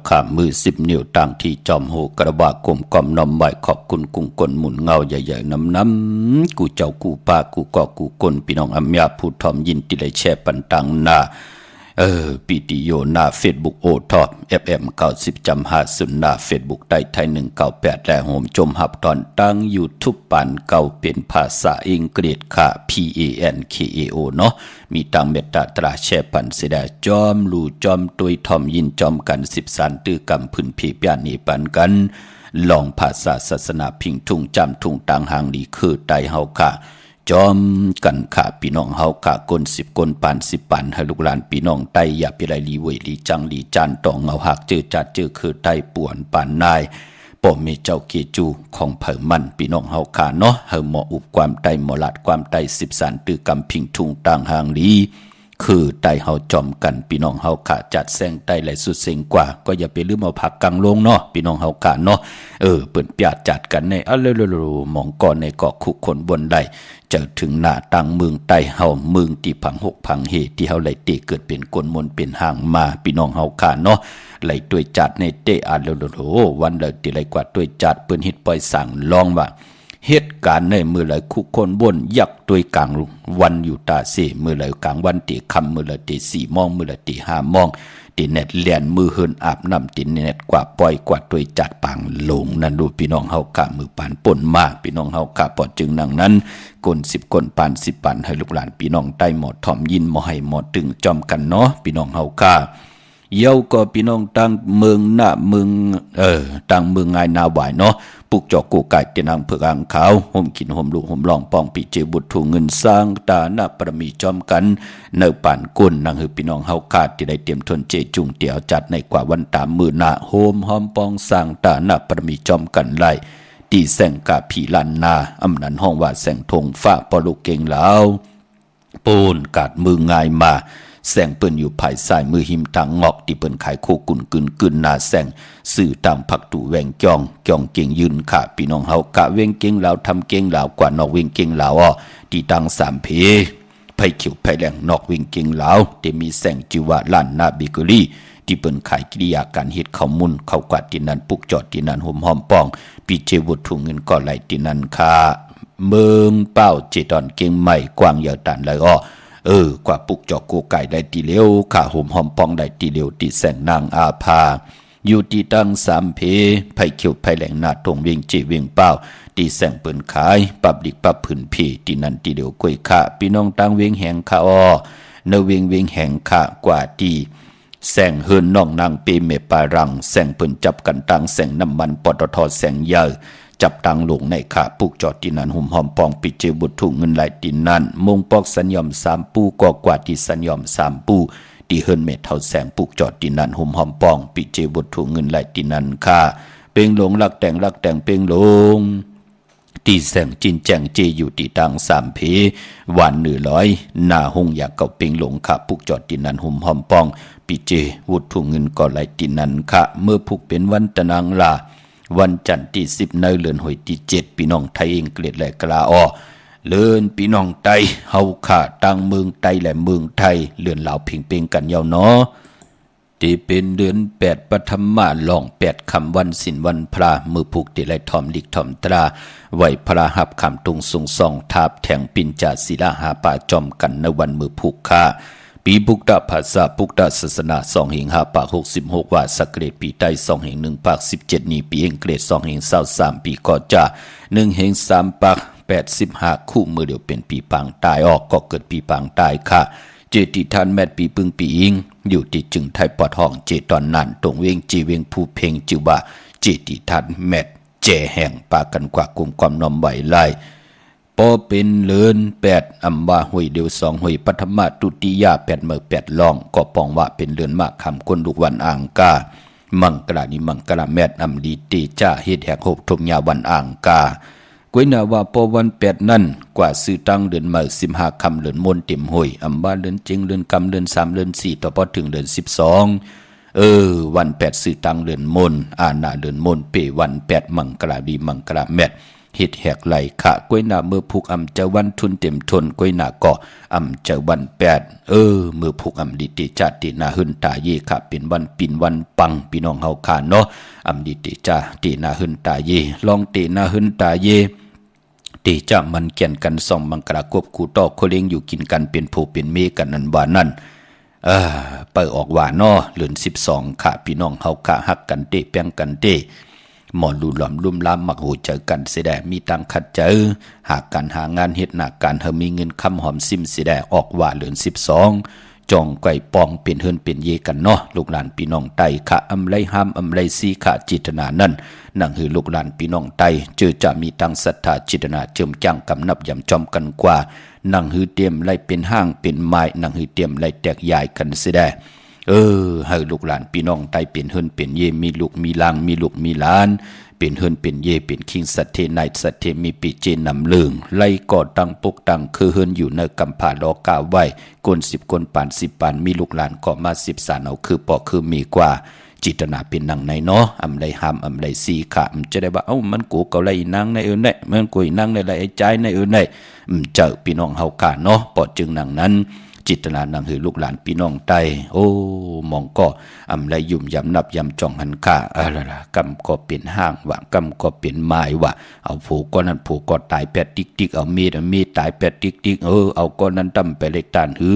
ขามือ10 นิ้วต่างที่จอมโหกระบะกลมกล่อมน้อมไหวขอบคุณกุ้งกลหมุนเงาใหญ่ๆน้ำกูเจ้ากูป้ากูกอกูกลพี่น้องอัมยาผู้ทอมยินติได้แช่ปันตังนาปีติโยนาเฟซบุ๊กโอทอปFM 90 จำ50นาเฟซบุ๊กได้ไทย198และโหมจมหับตอนตั้ง YouTube ปันเก่าเป็นภาษาอังกฤษค่ะ PANKAO เนาะมีตังเมตตาตราแช่ปันเสดาจอมลู่จอมตุยทอมยินจอมกัน10 สันตื้อกำพื้นผีปยานีปันกันลองภาษาศาสนาพิงทุ่งจำทุ่งต่างหางดีคือไตเฮาค่ะจอมกันค่ะพี่น้องเฮากะกน10 กนปาน10 ปานให้ลูกหลานพี่น้องไตอย่าไปไรลีเวยลีจังลีจานตองเงาหักเจอจัดเจอคือไตป่วนปานนายป่อเมเจ้าเกจูของเผ่ามันพี่น้องเฮาค่ะเนาะเฮาหมออุบความไตหมอลัดความไต10 สันตื้อกำพิงทุ่งต่างหางลีคือไตเฮาจอมกันพี่น้องเฮาค่ะจัดแซงไตไหลสุดเซ็งกว่าก็อย่าไปลืมเอาผักกังลงเนาะพี่น้องเฮาค่ะเนาะเปิ้นปยาจัดกันในมองก่อนในเกาะคุกคนบนใดจะถึงหน้าตังเมืองไตเฮาเมืองที่ผังหกผังเหที่เฮาไหลเตเกิดเป็นกลมนเป็นห่างมาพี่น้องเฮาค่ะเนาะไหลด้วยจัดในเตอ่านวันเลยที่ไหลกว่าด้วยจัดเปิ้นเฮ็ดปล่อยสั่งลองว่าเหตุการณ์ในมือไหลคุกคนบนยักตัวกลางวันอยู่ตาเสมือไหลกลางวันตีคำมือไหลตี4 โมงมือไหลตี5 โมงตีเน็ตเลียนมือเฮินอาบน้ำตีเน็ตกว่าปล่อยกว่าตัวจัดปังลงนั่นดูพี่น้องเฮากะมือปานป่นมากพี่น้องเฮากะปอดจึงนังนั้นกล10 กลปาน10 ปานให้ลูกหลานพี่น้องใต้หมอทอมยินหมอให้หมอตึงจอมกันเนาะพี่น้องเฮากะเย้าก็พี่น้องตั้งเมืองหน้าเมืองตั้งเมืองไงนาหวายเนาะปุกจอกกูไก่เตนางเผือกอ่างขาวห่มกินห่มลูกห่มลองปองปีเจบุตรถูเงินสร้างตาหน้าประมีจอมกันเนื้อป่านกุนนางหือพี่น้องเฮาขาดที่ได้เตรียมทนเจจุงเตียวจัดในกว่าวันตามมือหน้าโฮมหอมปองสร้างตาหน้าประมีจอมกันไล่ตีแสงกาผีลันนาอำนันห้องว่าแสงทงฟ้าปอลูกเก่งแล้วปูนกาดมือง่ายมาแสงเปิ้นอยู่ภายซ้ายมือหิมตังงอกที่เปิ้นขายโคกุนกึนนาแสงสื่อตามผักตู่แวงจ้องเก่งยืนค่ะพี่น้องเฮากะเวงเก่งลาวทำเก่งลาวกว่านอกเวงเก่งลาวที่ตัง3 เพไผเขียวไผแหลงนอกเวงเก่งลาวแต่มีแสงจิว่าล้านนาบิกรีที่เปิ้นขายกิริยาการเฮ็ดข้าวมุนข้าวกวาดที่นั้นปุกจอดที่นั้นห่มหอมป้องปีเจวุฒถุงเงินก็ไหลที่นั้นค่ะเมืองเป้าเจตอนเก่งใหม่กว้างยาวตันเลยกว่าปุกจอกโกไก่ได้ตีเร็วข้าห่มหอมปองได้ตีเร็วตีแสงนางอาภาอยู่ที่ตั้ง3 เพไผเขียวไผแหลงหน้าตรงเวียงเจเวียงเป้าตีแสงเปิ้นขายปับดิกปับผืนเพตีนั้นตีเร็วกล้วยข้าพี่น้องตั้งเวียงแหงข้าเนเวียงแหงข้ากว่าตีแสงเฮินน้องนางเปเมปารังแสงเปิ้นจับกันตั้งแสงน้ำมันปตทแสงเยอะจับตังลงในขาปุกจอดที่นั่นหุ่มหอมปองปิเจบุตรถุงเงินไหลตินนั่นมงปอกสัญยอม3 ปูกอกว่าที่สัญยอม3 ปูที่เฮินเมทเท่าแสงปุกจอดที่นั่นหุ่มหอมปองปิเจบุตรถุงเงินไหลตินนั่นค่ะเป่งหลงลักแต่งเป่งหลงตีแสงจินแจงเจอยู่ที่ตัง3 เพหวาน100หน้าหงอยากเก่าเป่งหลงค่ะปุกจอดที่นั่นหุ่มหอมปองปิเจวุตรถุงเงินก็ไหลตินนั่นค่ะเมื่อพุกเป็นวันตะนางลาวันจันทร์ที่10 ในเดือนหอยที่7พี่น้องไทยเองเกลียดและกลาเลื่อนพี่น้องไทยเฮาขาตั้งเมืองไทยและเมืองไทยเลื่อนลาวเพ่งเป่งกันยาวเนาะที่เป็นเดือน8ปฐมมาลอง8 ค่ำวันศีลวันพระมือผูกที่ไหลทอมลิกทอมตราไหวพระหับคำตุงสูงส่องทาบแทงปินจาศิลาหาป่าจอมกันในวันมือผูกค่าปีปุกดาภาษาปุกดาศาสนา2 เหง5 ปาก 66ว่าสักเกรดปีใต้2 เหง1 ปาก 17นี้ปีเองเกรด2 เหง23ปีก็จะ1 เหง3 ปาก85คู่มือเดียวเป็นปีปางตายก็เกิดปีปางตายค่ะเจติทานแมดปีปึงปีอิงอยู่ที่จึงไทยปอดห้องเจตอนนั้นตรงเวียงจีเวียงผู้เพ่งจือว่าเจติทานแมดเจแห่งปากันกว่ากลุ่มความนอมไหวไล่ปอเป็นเลือน8อัมวาหวยเดียว2หวยปฐมตุติยา8เมื่อ8ลองก็ปองว่าเป็นเลือนมากคำคนลูกวันอ่างกามังกรานิมังกราแมดอัมดีเตจ้าเฮ็ดแหกหบทมยาวันอ่างกากวยนาว่าปอวัน8นั่นกว่าซื้อตั้งเดือนเมื่อ15 ค่ำเดือนมนเต็มหวยอัมบาเดือนเจงเดือนกำเดือน3เดือน4ต่อพอถึงเดือน12วัน8ซื้อตั้งเดือนมนอาณาเดือนมนเปวัน8มังกราดีมังกราแมด เฮ็ดแหกไหลขะก้วยหน้ามือผูกอำเจ้าวันทุนเต็มทนก้วยหน้าเกาะอำเจ้าวันแปดมือผูกอำดิติจาตินาหึนตาเยขะเป็นวันปิ่นวันปังพี่น้องเฮาคาเนาะอำดิติจาตินาหึนตาเยลองตินาหึนตาเยตีจะมันเกี่ยนกันส่องมังกรกบคู่ต่อโคเลี้ยงอยู่กินกันเป็นผู้เป็นเมกันนันว่านั่นเปิดออกว่าน้อเดือน12ค่ะพี่น้องเฮาค่ะฮักกันเตะแป้งกันเตะหมอนลุ่มหลอมลุ่มล้ำมักหูเจอกันเสียแดมีตังขัดเจอหากการหางานเฮ็ดหนักการเฮามีเงินคำหอมซิมเสียแดออกว่าเดือน12จองไก่ปองเป็นเฮือนเป็นเยกันเนาะลูกหลานพี่น้องไตค่ะอำไรห้ามอำไรซีค่ะจิตนานั่นนั่งหือลูกหลานพี่น้องไตเจอจะมีตังศรัทธาจิตนาเจิมจังกำนับยำจอมกันกว่านั่งหือเตรียมไรเป็นห้างเป็นไม้นั่งหือเตรียมไรแตกใหญ่กันเสียแดให้ลูกหลานพี่น้องไตเป็นเฮือนเป็นเยมีลูกมีลางมีลูกมีหลานเป็นเฮือนเป็นเยเป็นคิงสัตเทไนสัตเทมีปีเจนำเลืองไล่ก่อตังปุกตังคือเฮือนอยู่ในกำผาลอกาไว้กน10คนปาน10ปานมีลูกหลานก็มา10สานเอาคือปอคือมีกว่าจิตนาเป็นนางในเนาะอำไรหามอำไรซีค่ะจะได้ว่ามันกูเกาไรนางในได้มันกูนางในไรไอ้ใจในได้เจอพี่น้องเฮาค่ะเนาะปอจึงนางนั้นจิตนานังหือลูกหลานพี่น้องไตมองก็อำไรยุ่มยำนับยำจ่องหันค่ากำก็เป็นห้างว่ากำก็เป็นไม้ว่เอาผูกก็นั้นผูกก็ตายแปดติ๊กเอามีดตายแปดติ๊กเอาก็นั้นตั้มไปเล็กตานหือ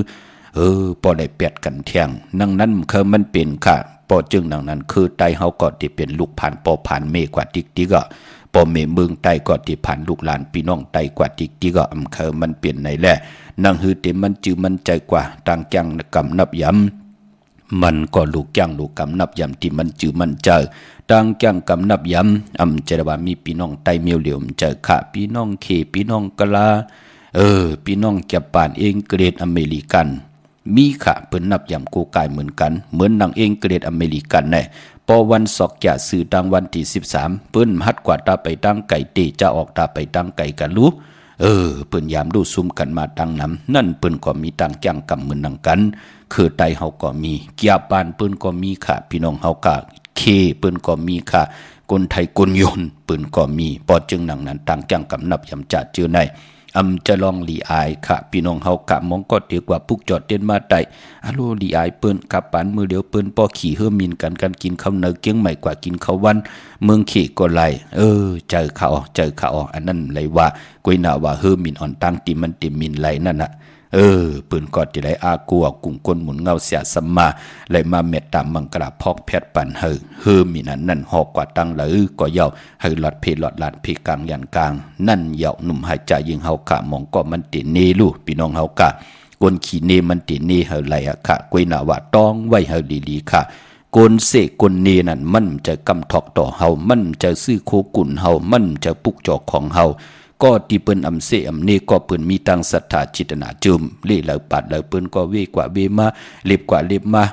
พอได้แปดกันเที่ยงนั่งนั้นคือมันเป็นค่ะพอจึงดังนั้นคือไตเฮาก็ที่เป็นลูกผ่านปอผ่านเมกว่าติ๊กพอเมเมืองไตก็ที่ผ่านลูกหลานพี่น้องไตกว่าติ๊กคือมันเปลี่ยนในแหละนั่งหือเต็มมันจือมันใจกว่าต่างจังกำนับยำมันก็ลูกจังลูกกำนับยำที่มันจือมันเจอต่างจังกำนับยำเจรว่ามีพี่น้องไตเมียวเหลียวเจอค่ะพี่น้องเคพี่น้องกะลาพี่น้องญี่ปุ่นเองเกรดอเมริกันมีค่ะเปิ้นนับยำกูกายเหมือนกันเหมือนนางเองเกรดอเมริกันแน่พอวันศอกจะสื่อดังวันที่13เปิ้นฮัดกว่าตาไปตั้งไก่เตจะออกตาไปตั้งไก่กันรู้เปิ้นยามดูซุ่มกันมาตั้งน้ำนั่นเปิ้นก็มีตังจังกำมือนังกันคือไตเฮาก็มีเกียบานเปิ้นก็มีค่ะพี่น้องเฮากะเคเปิ้นก็มีค่ะคนไทยคนยนเปิ้นก็มีปอจึงนังนั้นตังจังกำนับยำจัดเจอในจะลองลีอายค่ะพี่น้องเฮากะมองก็เดียวกว่าปุกจอดเต้นมาไตอะโลลีอายเปิ้นกับปานมือเดียวเปิ้นปอขี่เฮือมินกันกินข้าวเนยเกี้ยงใหม่กว่ากินข้าววันเมืองขี่ก็ไล่เจอเขาอันนั้นเลยว่ากุยหน้าว่าเฮือมินอ่อนตั้งติมันติมินไหลนั่นน่ะปืนกอดที่ไรอากัวกุ้งก้นหมุนเงาเสียสมมาเลยมาเม็ดตามมังกราพอกแพทย์ปันเฮอมีนั่นหอกกว่าตั้งเลยก็เยาให้หลอดเพลอดลาดเพกลางยันกลางนั่นเยาหนุ่มหายใจยิงเฮากะมองก็มันติเนลูพี่น้องเฮากะกนขี่เนมันติเนเฮาไหลอะค่ะกุยหน้าว่าต้องไว้เฮาดีๆค่ะกนเสกนเนนั่นมันจะกำทอกต่อเฮามันจะซื้อโคกุ่นเฮามันจะปุกจอกของเฮาก็ที่เปิ้นอำเสอำเนก็เปิ้นมีตังศรัทธาจิตนาจุมเล่เหลาปัดเหลาเปิ้นก็เวกว่าเวมาเล็บกว่าเล็บมา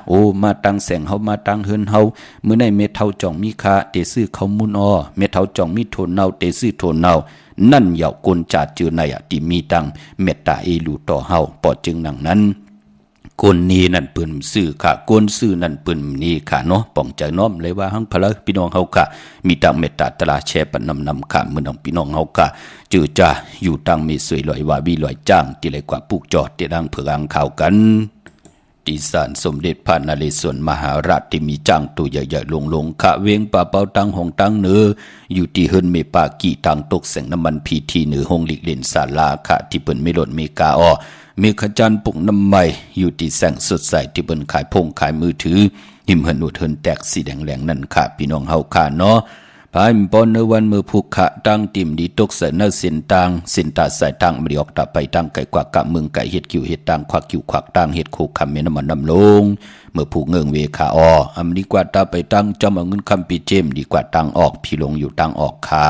มาตังแสงเฮามาตังเฮินเฮามื้อในเม็ดเท่าจ่องมีค่าเตซื้อเขามุนเม็ดเท่าจ่องมีโทนเนาเตซื้อโทนเนานั่นเหยากุนจาจือในที่มีตังเมตตาเอลูต่อเฮาปอจึงดังนั้นคนนี้นั่นเปิ้นซื้อค่ะคนซื้อนั่นเปิ้นนี่ค่ะเนาะป้องใจน้อมเลยว่าหังพละพี่น้องเฮาค่ะมีตังเมตตาตราแชปนำค่ะมื้อน้องพี่น้องเฮาค่ะจือจ้าอยู่ตังมีสวยลอยว่าวิลอยจ้างที่เลยกว่าปลูกจอดที่ดังเผืองข่าวกันดิสานสมเด็จพระนเรศวรมหาราชที่มีจ้างตัวใหญ่ๆลงขะเวงป่าเป่าตังหงตังเนืออยู่ที่เฮิรนเมปากีตังตกแสงน้ำมันพีทีเหนือหงหลีกเล่นศาลาค่ะที่เปิ้นไม่หลดเมกามีขจันปุกน้ำใหม่อยู่ที่แสงสดใสที่เปิ้นขายพงขายมือถือหิมเหินอุดเหินแตกสีแดงแหลงนั่นค่ะพี่น้องเฮาค่ะเนาะพายปอนในวันมือผูกขะตั้งติ่มดีตกใส่เนื้อเส้นตังเส้นตาใส่ตังไม่ได้ออกตาไปตั้งไก่กว่ากะเมืองไก่เห็ดคิวเห็ดตังควักคิวควักตังเห็ดโคคำเมน้ำมันน้ำลงเมื่อผูกเงิงเวคาอำดีกว่าตาไปตั้งจำเอาเงินคำปีเจมดีกว่าตังออกพี่ลงอยู่ตังออกคา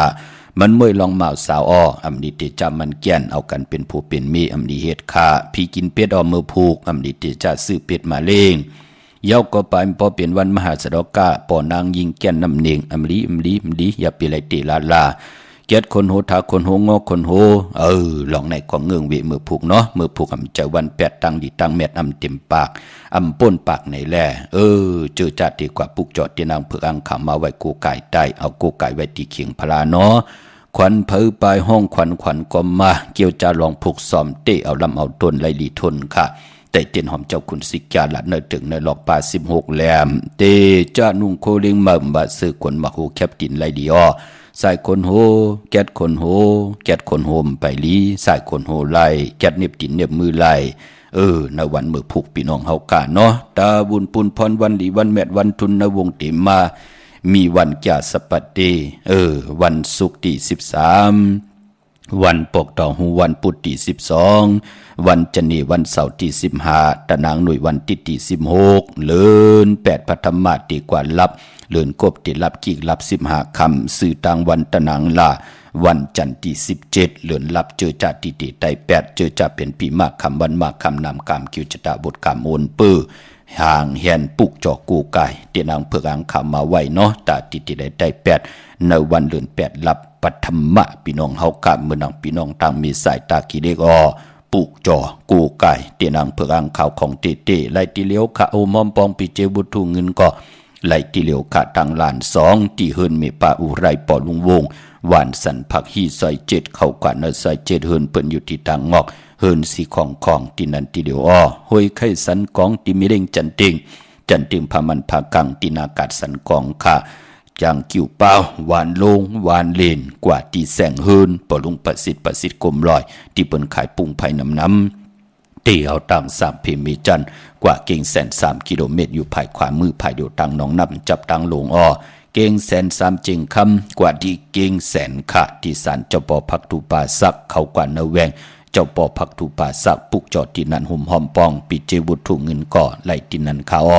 มันเมื่อลองเมาสาวอำดีเตจามันแก่นเอากันเป็นผู้เป็นมีอำดีเฮ็ดคาพี่กินเป็ดมือผูกอำดีเตจะซื้อเป็ดมาเล่งเย้าก็ไปพอเปลี่ยนวันมหาสดกาปอนางยิงแก่นน้ำเนียงอำลีอย่าไปไรตีลาเกียดคนโหทาคนโหงอคนโหลองในของเงืองเวมือผูกเนาะมือผูกอำใจวันแปดตังดีตังเม็ดอำเต็มปากอำป้นปากในแล่เจอจัดดีกว่าปุกจอดที่นางเผือกอังขามาไว้กูไก่ใต้เอากูไก่ไว้ตีเขียงพลาเนาะ ขวัญเผอปลายห้องขวัญก็มาเกี่ยวจะลองผูกซ้อมเตะเอาลำเอาตนไล่ลีทนค่ะแต่เตียนหอมเจ้าคุณสิกาละเนถึงในหลอกป่า16แหลมเตจ้านุ่งโคเลียงมั่มบาซื้อคนมาโหแคปตินไล่ดีอ้อสายคนโหแกดคนโหแกดคนโหมไปลีสายคนโหไล่แกดเน็บตินเน็บมือไล่ในวันมือผูกพี่น้องเฮากาเนาะตาบุญปุนพรวันดีวันแมดวันทุนนวงเต็มมามีวันจ่าสปัดเดวันศุกร์ที่13วันปกตองหูวันพุธที่12วันจันนีวันเสาร์ที่15ตะนางหน่วยวันที่16เลิน8พธรรมะตีกว่าลับเลินกบติลับกีกลับ15คำสื่อต่างวันตะนางลาวันจันทร์ที่17เลินลับเจอจ่าติติไต8เจอจ่าเป็นปีมากคำวันมากคำนำกามคิวจตาบทกามโอนปื้อห่างแหนปุกจอกกูไก่เตียนางเพื่ออ่างคำมาไว้เนาะตาติติได้8ในวันเลิน8ลับปัทมะพี่น้องเฮากะเมื่อนางพี่น้องต่างมีสายตากีเด็กปุกจอกูไก่เตียนางเพื่ออ่างข่าวของเตไล่ติเลี้ยวขะโอมอมปองปีเจบุตุเงินก็ไล่ติเลี้ยวขะตังลาน2ที่เฮินเมปาอุไรปอลุงวงหวานสันผักฮีซอย7เข้ากว่าในซอย7เฮินเปิ้นอยู่ที่ต่างงอกเฮินสีของที่นันติเดียวห้วยไข่สันกองที่มีเร่งจันติงพามันพากังตินากาศสันกองค่ะจางกิ่วเป้าหวานลงหวานเลนกว่าที่แสงเฮินปอลุงประสิทธิ์กลมลอยที่เปิ้นขายปุงไผ่น้ำเตียวต่าง3เพมีจันกว่าเก่งแสน3กิโลเมตรอยู่ภายขวามือภายเดียวตังน้องน้ำจับตังลงเก่งแสน3จิงคำกว่าที่เก่งแสนค่ะที่ศาลเจ้าปอพักทุปาสักเข้ากว่าเนแวงเจ้าปอพักทุปาสักปุกจอดที่นั่นหุ่มหอมปองปิเจบุตรเงินก่อไล่ที่นั่นข่าว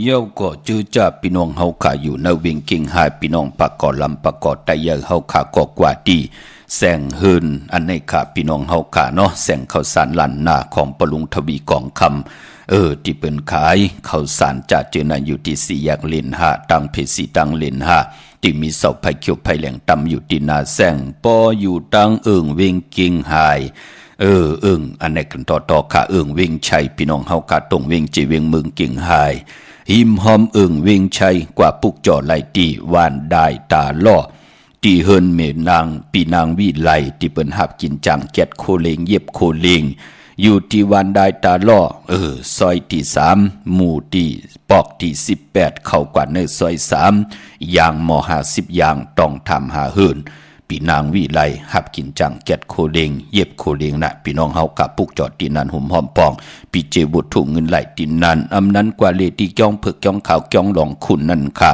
เย้าก็จื้อจ้าพี่น้องเฮาขาอยู่ในเวียงกิ่งหายพี่น้องปากกอลำปากกอไตเยอะเฮาขาก็กว่าดีแสงเฮินอันในขาพี่น้องเฮาขาเนาะแสงข้าวสารลันนาของปลุงทวีกองคำที่เปิ้นขายข้าวสารจากเจนาอยู่ที่4แยกเลน5ตังเพสีตังเลน5ที่มีเสาไผ่เขียวไผ่แหลงตำอยู่ที่นาแสงปออยู่ตังเวียงกิ่งหายอันในกันต่อขาเวียงชัยพี่น้องเฮาขาตรงเวียงจีเวียงเมืองกิ่งหายหิมหอมเวียงชัยกว่าปุกจ่อไหลตีวานได้ตาล่อตีเฮินเมนางปีนางวิไลที่เปิ้นหับกินจังแกดโคเลงเย็บโคเลงอยู่ที่วานได้ตาล่อซอยที่3หมู่ที่ปอกที่18เข้ากว่าในซอย3อย่างม50อย่างต้องทำหาเฮินปีนางวิไลหับกินจังแกดโคเลงเย็บโคเลงนะพี่น้องเฮากะปุกจอดที่นั่นหุ่มหอมปองปีเจบุตรถุงเงินไหลที่นั่นอำนั้นกว่าเลที่จ้องเผือกจ้องขาวจ้องหลองคุณนั่นค่ะ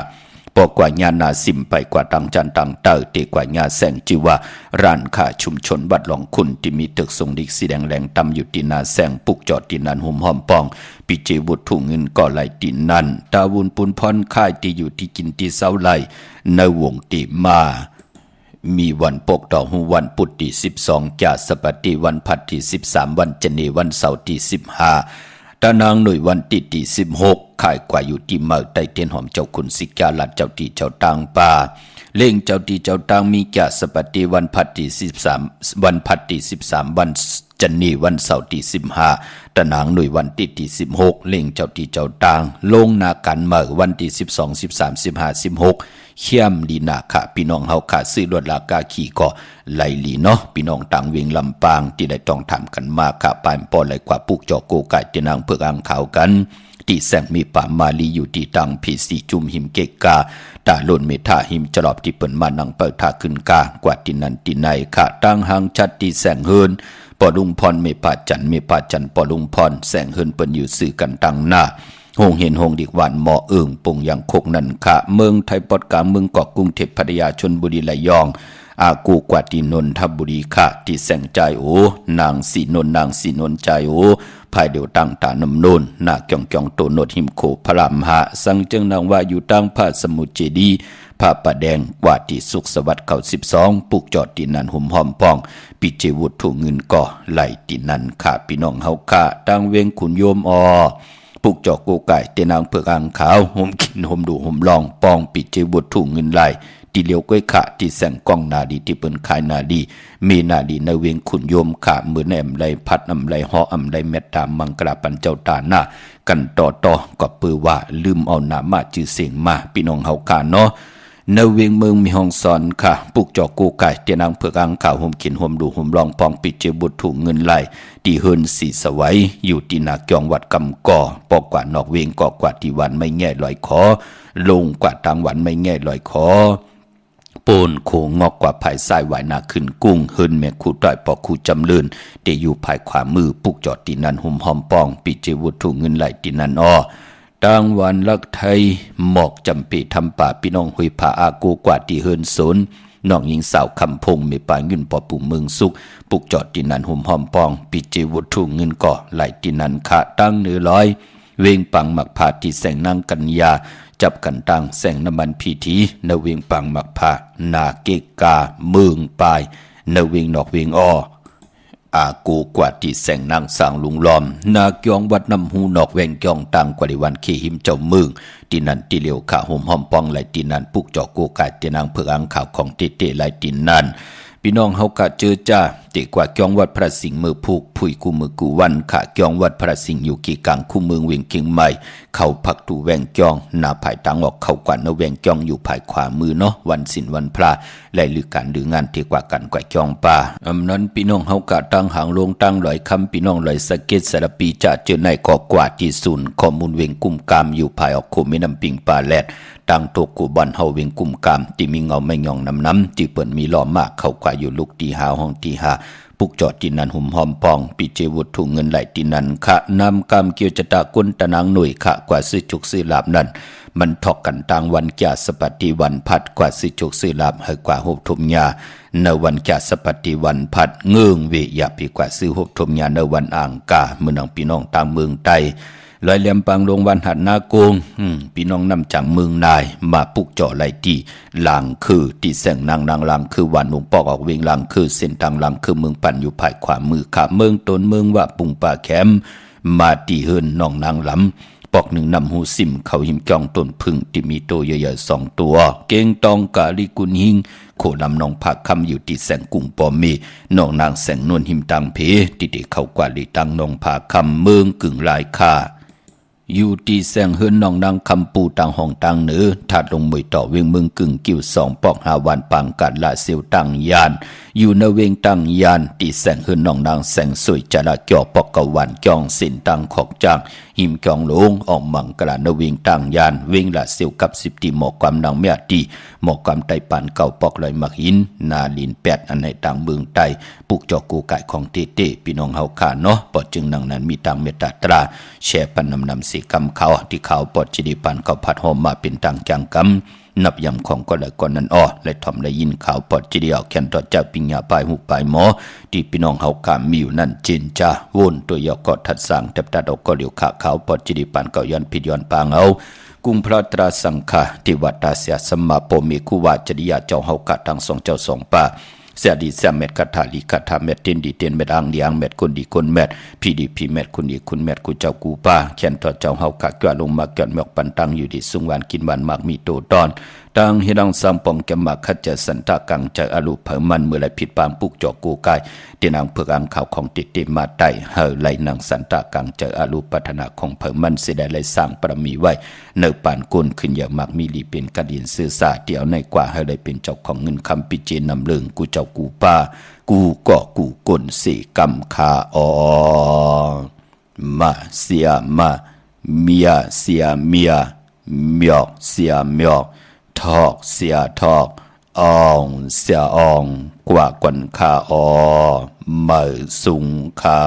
ปอกว่าญานาสิมไปกว่าตังจันตังเตอเตกว่าญาแสงจิว่าร้านค้าชุมชนบัดหลองคุณที่มีตึกทรงดิกสีแดงแรงตำอยู่ที่นาแสงปุกจอดที่นั่นหุ่มหอมปองปีเจบุตรถุงเงินก็ไหลที่นั่นตาวุนปุนพรค่ายที่อยู่ที่กินที่เสาไหลในวงติมามีวันปกต่อหูวันพุธที่12จ่าสปฏิวันพัดที่13วันจันนีวันเสาร์ที่15ตานางหน่วยวันที่16ข่ายกว่าอยู่ที่เมืองใต้เตียนหอมเจ้าคุณสิกาลัดเจ้าที่เจ้าตางป่าเล่งเจ้าที่เจ้าตางมีจ่าสปฏิวันพัดที่13วันพัดที่13วันจันนีวันเสาร์ที่15ตานางหน่วยวันที่16เล่งเจ้าที่เจ้าตางลงนากันเมืองวันที่12 13 15 16เขี้ยมลีนาค่ะพี่น้องเฮาค่ะซื้อรถลากาขี่ก็ไหลลีเนาะพี่น้องต่างเวียงลำปางที่ได้ต้องทำกันมาค่ะปานปอไหลกว่าปุกจอโกไก่ที่นางเพื่ออ่างขาวกันที่แสงมีป่ามาลีอยู่ที่ตังพีสีจุมหิมเกกาตาล่นเมทาหิมจลอบที่เปิ้นมานังเปิดท่าขึ้นกากว่าที่นั่นที่ไหนค่ะตั้งหางชัดที่แสงเฮินปอลุงพรเมปาจันปอลุงพรแสงเฮินเปิ้นอยู่สื่อกันตั้งหน้าหงเห็นหงดิกวันหมอปงยังคกนันค่ะเมืองไทยปอดกาเมืองเกาะกรุงเทพพัทยาชลบุรีระยองอากูกว่าที่นนทบุรีค่ะที่แสงใจนางสีนนใจภายเดียวตั้งตานำนนหน้าเกี่ยงโตโนดหิมโคพระรามหาสังจึงนางว่าอยู่ตั้งพระสมุทรเจดีพระประแดงกว่าที่สุขสวัสดิ์เขา12ปุกจอดที่นั่นหุ่มหอมปองปิเจวุฒุเงินก่อไหลที่นั่นค่ะพี่น้องเฮาค่ะตั้งเวงขุนโยมปุกจอกโกไก่เตนางเผือกอ่างขาวห่มกินห่มดูห่มลองปองปิดเจบุตรถุงเงินไหลที่เลียวก้อยขะที่แสงกล้องนาดีที่เปิ้นขายนาดีมีนาดีในเวียงขุนโยมขะมือแหนมไหลพัดอำไหลหออำไหลเม็ดตามมังกราปันเจ้าตาหน้ากันต่อก็ปือว่าลืมเอาหนามาจื้อเสียงมาพี่น้องเฮาค่ะเนาะ ในเวียงเมืองมีห้องสอนค่ะปลูกจอกกูไก่เตียนังเผือกอังข่าวห่มขินห่มดูห่มรองปองปิดเจบุตรถูกเงินไหลตีเฮินสีสวัยอยู่ที่นาเกียงวัดกำก่อปอกกว่านอกเวียงก่อกว่าที่วันไม่แง่ลอยคอลงกว่าทางวันไม่แง่ลอยคอโปนโคงอกกว่าภายซ้ายไหวนาขึ้นกุ้งเฮินแม่คู่ต้อยปอกคู่จำเลินเตอยู่ภายขวามือปุกจอดตีนันห่มหอมปองปิดเจบุตรถูกเงินไหลตีนันอ้อต่างวันลักไทยหมอกจำปีทำป่าพี่น้องหุยผาอากูกว่าที่เฮินสนน้องหญิงสาวคำพงมีปางยุ่นปอปุ่มเมืองสุกปุกจอดตีนันห่มหอมปองปิดเจบุตรถูกเงินก่อไหลตีนันขะตั้งเนื้อร้อยเวงปังหมักผาที่แสงนางกัญญาจับกันตั้งแสงน้ำมันพีทีนเวียงปังหมักผานาเกกาเมืองปลายนเวียงนอกเวียงอ้ออากูกว่าที่แสงนางสางลุงล้อมนาเกียงวัดน้ำหูนอกแวงเกียงตังกว่าดิวันขี้หิมเจ้าเมืองตีนันตีเหลียวขาห่มหอมปองไหลตีนันปุกจอกกูกายตีนางเผือกอังข่าวของเตเตไหลตีนันพี่น้องเฮากะเจอจ้าเตกว่าเกียงวัดพระสิงห์มือผูกผุยกูมือกูวันขะเกียงวัดพระสิงห์อยู่กี่กลางคู่เมืองเวียงเกียงใหม่เขาพักตูแวงเกียงหน้าภายตังออกเข้ากว่าเนแวงเกียงอยู่ภายขวามือเนาะวันศิลวันพระไล่ลือการดืองานเทกว่ากันกว่าเกียงป่านั้นพี่น้องเฮากะตั้งหางลงตั้งลอยคำพี่น้องลอยสะเก็ดสารปีจะเจอในกอกว่าที่ศูนย์ข้อมูลเวียงกุมกามอยู่ภายออกโคแม่น้ำปิงป่าแลดตั้งโตกูบันเฮาเวียงกุมกามที่มีเงาไม่ยองน้ำที่เปิ่นมีล้อมากเข้ากว่าอยู่ลูกตีหาห้องตีหาปุกจอดตีนันหุ่มหอมปองปิเจวุฒถูกเงินไหลตีนันขะนำกามเกียวจตะกุนตะนางหน่วยขะกว่าซื้อจุกซื้อลาบนั้นมันทอกกันต่างวันแก่สปฏิวันพัดกว่าซื้อจุกซื้อลาบให้กว่าหบทุมยาในวันแก่สปฏิวันพัดเงื่องเวียปีกว่าซื้อหบทุมยาในวันอ่างกาเมืองพี่น้องต่างเมืองไตลอยเลียมปังลงวันหัดนาโกงพี่น้องนำจังเมืองนายมาปุกเจาะไหลตีหลังคือตีแสงนางหลังคือวันวงปอกออกเวียงหลังคือเส้นทางหลังคือเมืองปั่นอยู่ภายขวามือขาเมืองตนเมืองว่าปุงป่าแคมมาตีเฮินน้องนางลำปอกหนึ่งนำหูซิมเขาหิมจองต้นพึ่งที่มีตัวใหญ่ๆ2 ตัวเก่งตองกาลิกุนหิงโคลำนองผักคำอยู่ที่แสงกุ้งปอมีน้องนางแสงนวลหิมตังเพติเด็กเขากว่าลิตังนองผักคำเมืองกึ่งลายคาอยู่ที่แสงเฮินน้องนางคำปูต่างห้องต่างเหนือถัดลงมวยต่อเวียงเมืองกึ่งกิ้ว2 ปอก5 วันปังกัดละเสียวต่างยานอยู่ในเวียงต่างยานที่แสงเฮินน้องนางแสงสวยจะละเกี่ยวปอกกวันจองสินต่างขอกจางหิมจองลงออกมังกระในเวียงต่างยานเวียงละเสียวกับ10ตีหมอกความนางเมียตีหมอกความไตปานเก่าปอกลอยมักหินนาลิน8อันในต่างเมืองไตปุกจอกกูไก่ของเตเต้พี่น้องเฮาขาเนาะปอดจึงนางนั้นมีต่างเมตตาตราแช่ปันนำสิกำเขาที่เขาปอดจิดีปันเขาผัดหอมมาเป็นต่างจังกำนับยำของก็เลยก่อนนั้นอ้อและทอมได้ยินข่าวปอดจิดีเอาแขนต่อเจ้าปิญญาปลายหูปลายหมอที่พี่น้องเฮาขามีอยู่นั่นจินจ้าวนตัวยอกอดทัดสั่งแต่ตัดออกก็เหลียวขาเขาปอดจิดีปันเก่าย้อนผิดย้อนปางเอากุงพระตราสังฆาที่วัดตาเสียสมมาโปมีคู่วาจริยาเจ้าเฮากะทั้ง2 เจ้า2 ป่าเสียดีเสียเม็ดคาถาลีคาถาเม็ดเต้นดีเต้นเม็ดอ่างดีอ่างเม็ดคนดีคนเม็ดพี่ดีพี่เม็ดคุณดีคุณเม็ดกูเจ้ากูป้าแขนต่อเจ้าเฮากะกะลงมาเกิดหมอกปันตังอยู่ที่สุงวันกินวันมากมีโตตอนตังเฮดังสัมปองแกมมาคัจเจสันตากังใจอรุเผมันเมื่อไรผิดปางปุกจอกกูกายเตียนางเผือกอังข่าวของติดมาได้เฮาไหลนางสันตากังใจอรุปัฒนาของเผมันเสด็จไหลสร้างปรมีไว้เนื้อปานกุนขึ้นอย่างมากมีลีเป็นกระดินซื่อสาเดียวในกว่าเฮาได้เป็นเจ้าของเงินคำปิเจนนำเลิงกูเจ้ากูป้ากูก็กูกลสีกำคาอมาเสียมาเมียเสียเมียเมียกเสียเมียกทอกเสียทอกอองเสียอองกว่ากวนคามาสุงคา